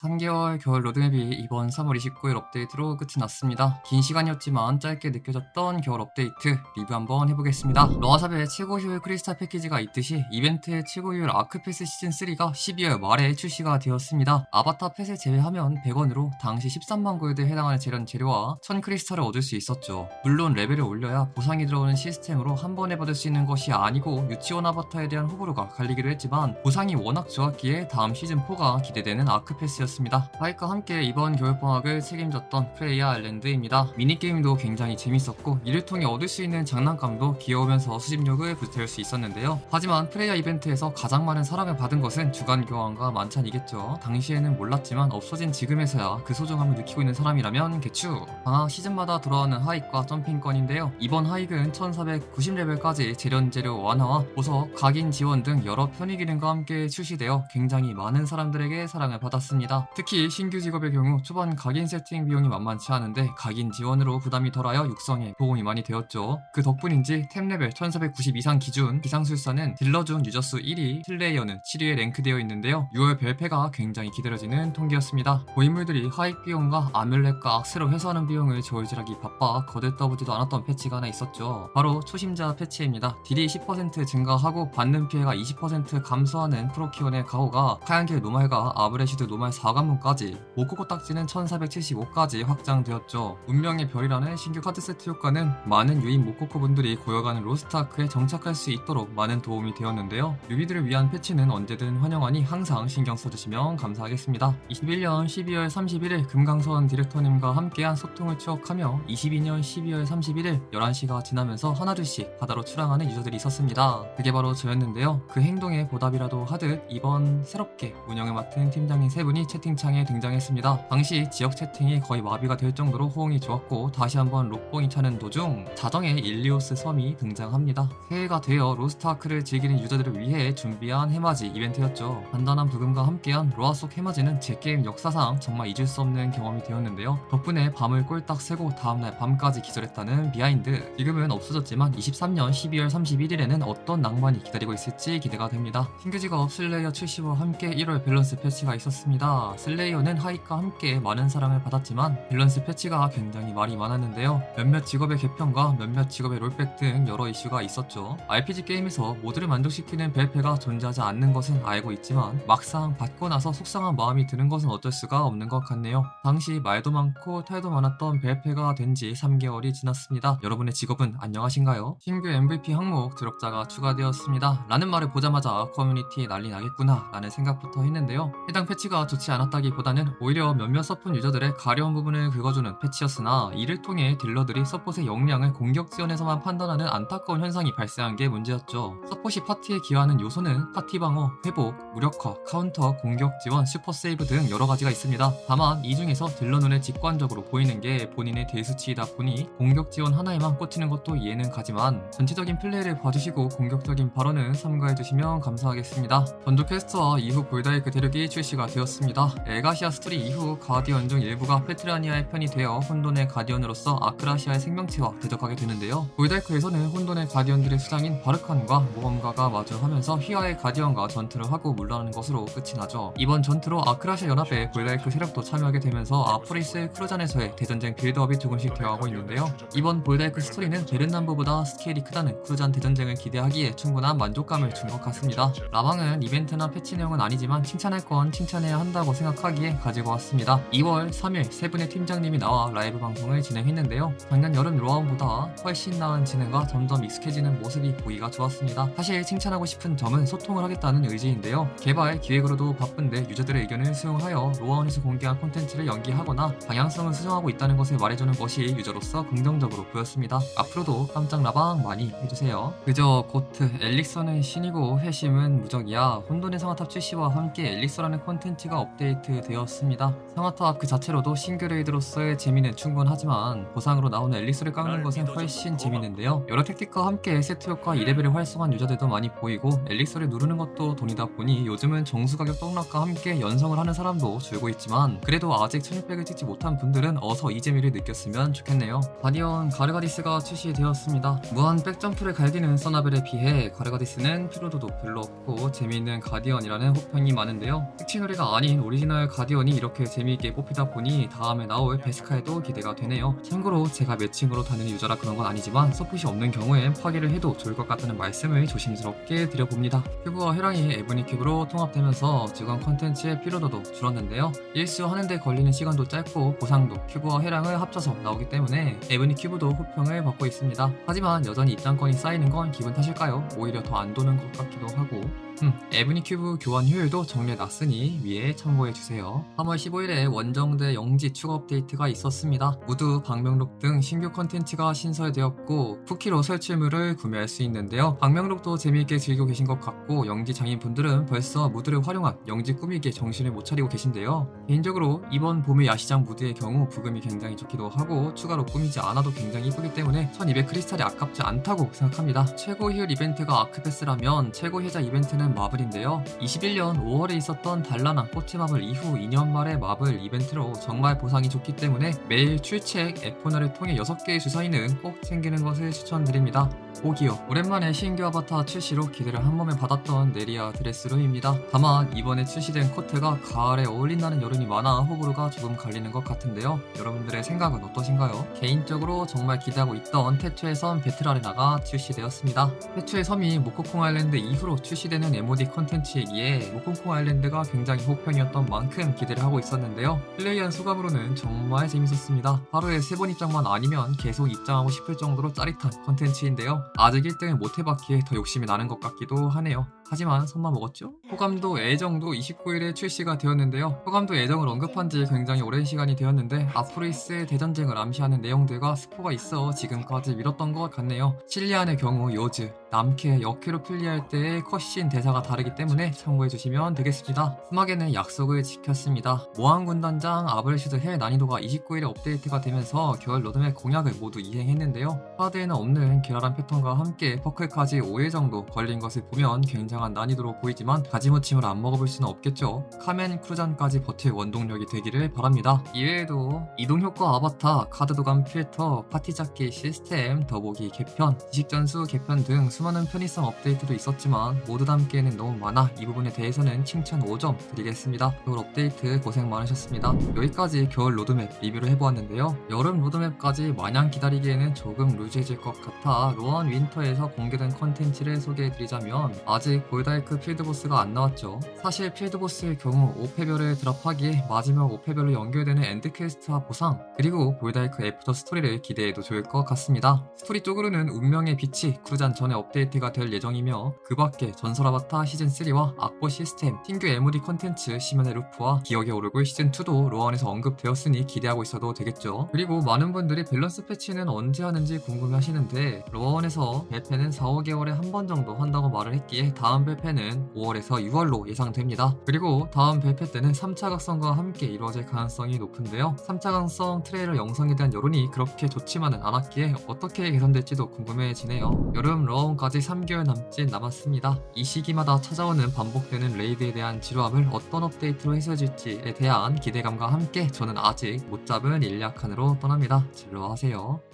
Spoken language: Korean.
3개월 겨울 로드맵이 이번 3월 29일 업데이트로 끝이 났습니다. 긴 시간이었지만 짧게 느껴졌던 겨울 업데이트 리뷰 한번 해보겠습니다. 로아삽의 최고 효율 크리스탈 패키지가 있듯이 이벤트의 최고 효율 아크패스 시즌3가 12월 말에 출시가 되었습니다. 아바타 펫을 제외하면 100원으로 당시 13만 골드에 해당하는 재료와 1000 크리스탈을 얻을 수 있었죠. 물론 레벨을 올려야 보상이 들어오는 시스템으로 한 번에 받을 수 있는 것이 아니고 유치원 아바타에 대한 호불호가 갈리기도 했지만 보상이 워낙 좋았기에 다음 시즌4가 기대되는 아크패스였습니다. 하이과 함께 이번 겨울방학을 책임졌던 프레이아 아일랜드입니다. 미니게임도 굉장히 재밌었고 이를 통해 얻을 수 있는 장난감도 귀여우면서 수집력을 불태울 수 있었는데요. 하지만 프레이아 이벤트에서 가장 많은 사랑을 받은 것은 주간 교환과 만찬이겠죠. 당시에는 몰랐지만 없어진 지금에서야 그 소중함을 느끼고 있는 사람이라면 개추. 방학 시즌마다 돌아오는 하익과 점핑권인데요. 이번 하익은 1490레벨까지 재련재료 완화와 보석, 각인 지원 등 여러 편의 기능과 함께 출시되어 굉장히 많은 사람들에게 사랑을 받았습니다. 특히 신규 직업의 경우 초반 각인 세팅 비용이 만만치 않은데 각인 지원으로 부담이 덜하여 육성에 도움이 많이 되었죠. 그 덕분인지 템 레벨 1490 이상 기준 비상술사는 딜러 중 유저수 1위, 슬레이어는 7위에 랭크되어 있는데요. 6월 별패가 굉장히 기다려지는 통계였습니다. 고인물들이 하익 비용과 아뮬렛과 악스로 회수하는 비용을 저울질하기 바빠 거들떠보지도 않았던 패치가 하나 있었죠. 바로 초심자 패치입니다. 딜이 10% 증가하고 받는 피해가 20% 감소하는 프로키온의 가오가 카양길 노말과 아브레시드 노말 4관문까지 모코코 딱지는 1475까지 확장되었죠. 운명의 별이라는 신규 카드 세트 효과는 많은 유인 모코코 분들이 고여가는 로스트아크에 정착할 수 있도록 많은 도움이 되었는데요. 유비들을 위한 패치는 언제든 환영하니 항상 신경 써주시면 감사하겠습니다. 21년 12월 31일 금강선 디렉터님과 함께한 소통을 추억하며 22년 12월 31일 11시가 지나면서 하나둘씩 바다로 출항하는 유저들이 있었습니다. 그게 바로 저였는데요. 그 행동에 보답이라도 하듯 이번 새롭게 운영을 맡은 팀장님 세 분이 채팅창에 등장했습니다. 당시 지역 채팅이 거의 마비가 될 정도로 호응이 좋았고 다시 한번 록봉이 차는 도중 자정에 일리오스 섬이 등장합니다. 새해가 되어 로스트아크를 즐기는 유저들을 위해 준비한 해맞이 이벤트였죠. 단단한 부금과 함께한 로아 속 해맞이는 제 게임 역사상 정말 잊을 수 없는 경험이 되었는데요. 덕분에 밤을 꼴딱 새고 다음날 밤까지 기절했다는 비하인드. 지금은 없어졌지만 23년 12월 31일에는 어떤 낭만이 기다리고 있을지 기대가 됩니다. 신규 직업 슬레이어 출시와 함께 1월 밸런스 패치가 있었습니다. 슬레이어는 하이과 함께 많은 사랑을 받았지만 밸런스 패치가 굉장히 말이 많았는데요. 몇몇 직업의 개편과 몇몇 직업의 롤백 등 여러 이슈가 있었죠. RPG 게임에서 모두를 만족시키는 벨페가 존재하지 않는 것은 알고 있지만 막상 받고 나서 속상한 마음이 드는 것은 어쩔 수가 없는 것 같네요. 당시 말도 많고 탈도 많았던 벨페가 된 지 3개월이 지났습니다. 여러분의 직업은 안녕하신가요? 신규 MVP 항목 드럭자가 추가되었습니다. 라는 말을 보자마자 커뮤니티에 난리 나겠구나 라는 생각부터 했는데요. 해당 패치가 좋지 않았다기보다는 오히려 몇몇 서폿 유저들의 가려운 부분을 긁어주는 패치였으나 이를 통해 딜러들이 서폿의 역량을 공격 지원에서만 판단하는 안타까운 현상이 발생한 게 문제였죠. 서폿이 파티에 기여하는 요소는 파티 방어, 회복, 무력화, 카운터, 공격 지원, 슈퍼 세이브 등 여러 가지가 있습니다. 다만 이 중에서 딜러 눈에 직관적으로 보이는 게 본인의 딜수치이다 보니 공격 지원 하나에만 꽂히는 것도 이해는 가지만 전체적인 플레이를 봐주시고 공격적인 발언은 삼가해주시면 감사하겠습니다. 전조 퀘스트와 이후 볼다이크 대륙이 출시가 되었습니다. 엘가시아 스토리 이후 가디언 중 일부가 페트라니아의 편이 되어 혼돈의 가디언으로서 아크라시아의 생명체와 대적하게 되는데요. 볼다이크에서는 혼돈의 가디언들의 수장인 바르칸과 모험가가 마주하면서 휘하의 가디언과 전투를 하고 물러나는 것으로 끝이 나죠. 이번 전투로 아크라시아 연합의 볼다이크 세력도 참여하게 되면서 앞으로 있을 크루잔에서의 대전쟁 빌드업이 조금씩 되어가고 있는데요. 이번 볼다이크 스토리는 베른남부보다 스케일이 크다는 크루잔 대전쟁을 기대하기에 충분한 만족감을 준 것 같습니다. 라방은 이벤트나 패치 내용은 아니지만 칭찬할 건 칭찬해야 한다고 생각하기에 가지고 왔습니다. 2월 3일 세 분의 팀장님이 나와 라이브 방송을 진행했는데요. 작년 여름 로아원보다 훨씬 나은 진행과 점점 익숙해지는 모습이 보기가 좋았습니다. 사실 칭찬하고 싶은 점은 소통을 하겠다는 의지인데요. 개발, 기획으로도 바쁜데 유저들의 의견을 수용하여 로아원에서 공개한 콘텐츠를 연기하거나 방향성을 수정하고 있다는 것을 말해주는 것이 유저로서 긍정적으로 보였습니다. 앞으로도 깜짝 라방 많이 해주세요. 그저 고트, 엘릭서는 신이고 회심은 무적이야. 혼돈의 성화탑 출시와 함께 엘릭서라는 콘텐츠가 업데이트 되었습니다. 성화탑 그 자체로도 싱글 레이드로서의 재미는 충분하지만 보상으로 나오는 엘릭서를 깎는 것은 훨씬 재밌는데요. 여러 택틱과 함께 세트 효과 2레벨을 활성화한 유저들도 많이 보이고 엘릭서를 누르는 것도 돈이다 보니 요즘은 정수 가격 떡락과 함께 연성을 하는 사람도 줄고 있지만 그래도 아직 1600을 찍지 못한 분들은 어서 이 재미를 느꼈으면 좋겠네요. 가디언 가르가디스가 출시되었습니다. 무한 백점프를 갈기는 서나벨에 비해 가르가디스는 피로도도 별로 없고 재미있는 가디언이라는 호평이 많은데요. 택치놀이가 아닌 오리지널 가디언이 이렇게 재미있게 뽑히다 보니 다음에 나올 베스카에도 기대가 되네요. 참고로 제가 매칭으로 다니는 유저라 그런 건 아니지만 서폿이 없는 경우엔 파괴를 해도 좋을 것 같다는 말씀을 조심스럽게 드려봅니다. 큐브와 회랑이 에브니 큐브로 통합되면서 직원 컨텐츠의 피로도도 줄었는데요. 일수하는데 걸리는 시간도 짧고 보상도 큐브와 회랑을 합쳐서 나오기 때문에 에브니 큐브도 호평을 받고 있습니다. 하지만 여전히 입장권이 쌓이는 건 기분 탓일까요? 오히려 더 안 도는 것 같기도 하고. 에브니 큐브 교환 효율도 정리해놨으니 위에 참고해주세요. 3월 15일에 원정대 영지 추가 업데이트가 있었습니다. 무드, 방명록 등 신규 컨텐츠가 신설되었고 쿠키로 설치물을 구매할 수 있는데요. 방명록도 재미있게 즐기고 계신 것 같고 영지 장인분들은 벌써 무드를 활용한 영지 꾸미기에 정신을 못 차리고 계신데요. 개인적으로 이번 봄의 야시장 무드의 경우 부금이 굉장히 좋기도 하고 추가로 꾸미지 않아도 굉장히 이쁘기 때문에 1200 크리스탈이 아깝지 않다고 생각합니다. 최고 효율 이벤트가 아크패스라면 최고 혜자 이벤트는 마블인데요. 21년 5월에 있었던 단란한 꽃의 마블 이후 2년 말의 마블 이벤트로 정말 보상이 좋기 때문에 매일 출첵 F1을 통해 6개의 주사위는 꼭 챙기는 것을 추천드립니다. 5기요. 오랜만에 신규 아바타 출시로 기대를 한몸에 받았던 네리아 드레스룸입니다. 다만 이번에 출시된 코트가 가을에 어울린다는 여론이 많아 호불호가 조금 갈리는 것 같은데요. 여러분들의 생각은 어떠신가요? 개인적으로 정말 기대하고 있던 태초의 섬 배틀아레나가 출시되었습니다. 태초의 섬이 모코콩 아일랜드 이후로 출시되는 MOD 컨텐츠이기에 모코콩 아일랜드가 굉장히 호평이었던 만큼 기대를 하고 있었는데요. 플레이한 소감으로는 정말 재밌었습니다. 하루에 3번 입장만 아니면 계속 입장하고 싶을 정도로 짜릿한 컨텐츠인데요. 아직 1등을 못해봤기에 더 욕심이 나는 것 같기도 하네요. 하지만 손만 먹었죠? 호감도 애정도 29일에 출시가 되었는데요. 호감도 애정을 언급한 지 굉장히 오랜 시간이 되었는데 앞으로 있을 대전쟁을 암시하는 내용들과 스포가 있어 지금까지 미뤘던 것 같네요. 실리안의 경우 요즈, 남캐, 역캐로 플레이할 때의 컷신 대사가 다르기 때문에 참고해주시면 되겠습니다. 스마게는 약속을 지켰습니다. 모항 군단장 아브레슈드 헬 난이도가 29일에 업데이트가 되면서 겨울 로드맵 공약을 모두 이행했는데요. 카드에는 없는 게라란 패턴과 함께 퍼클까지 5일 정도 걸린 것을 보면 굉장한 난이도로 보이지만 가지무침을 안 먹어볼 수는 없겠죠. 카멘 크루잔까지 버틸 원동력이 되기를 바랍니다. 이외에도 이동 효과 아바타, 카드 도감 필터, 파티 잡기 시스템, 더보기 개편, 지식전수 개편 등 수많은 편의성 업데이트도 있었지만 모두 담기에는 너무 많아 이 부분에 대해서는 칭찬 5점 드리겠습니다. 겨울 업데이트 고생 많으셨습니다. 여기까지 겨울 로드맵 리뷰를 해보았는데요. 여름 로드맵까지 마냥 기다리기에는 조금 루즈해질 것 같아 로원 윈터에서 공개된 컨텐츠를 소개해드리자면 아직 골다이크 필드보스가 안 나왔죠. 사실 필드보스의 경우 5패별을 드랍하기에 마지막 5패별로 연결되는 엔드퀘스트와 보상 그리고 골다이크 애프터 스토리를 기대해도 좋을 것 같습니다. 스토리 쪽으로는 운명의 빛이 크루잔 전에 업데이트가 될 예정이며 그 밖에 전설 아바타 시즌3와 악보 시스템, 신규 MOD 컨텐츠 시면의 루프와 기억의 오르골 시즌2도 로원에서 언급되었으니 기대하고 있어도 되겠죠. 그리고 많은 분들이 밸런스 패치는 언제 하는지 궁금해 하시는데 로원에서 발표는 4-5개월에 한 번 정도 한다고 말을 했기에 다음 발표는 5월에서 6월로 예상됩니다. 그리고 다음 발표 때는 3차 각성과 함께 이루어질 가능성이 높은데요. 3차 각성 트레일러 영상에 대한 여론이 그렇게 좋지만은 않았기에 어떻게 개선될지도 궁금해지네요. 여름 로원까지 3개월 남짓 남았습니다. 이 시기마다 찾아오는 반복되는 레이드에 대한 지루함을 어떤 업데이트로 해소해줄지에 대한 기대감과 함께 저는 아직 못 잡은 일리아칸으로 떠납니다. 진로하세요.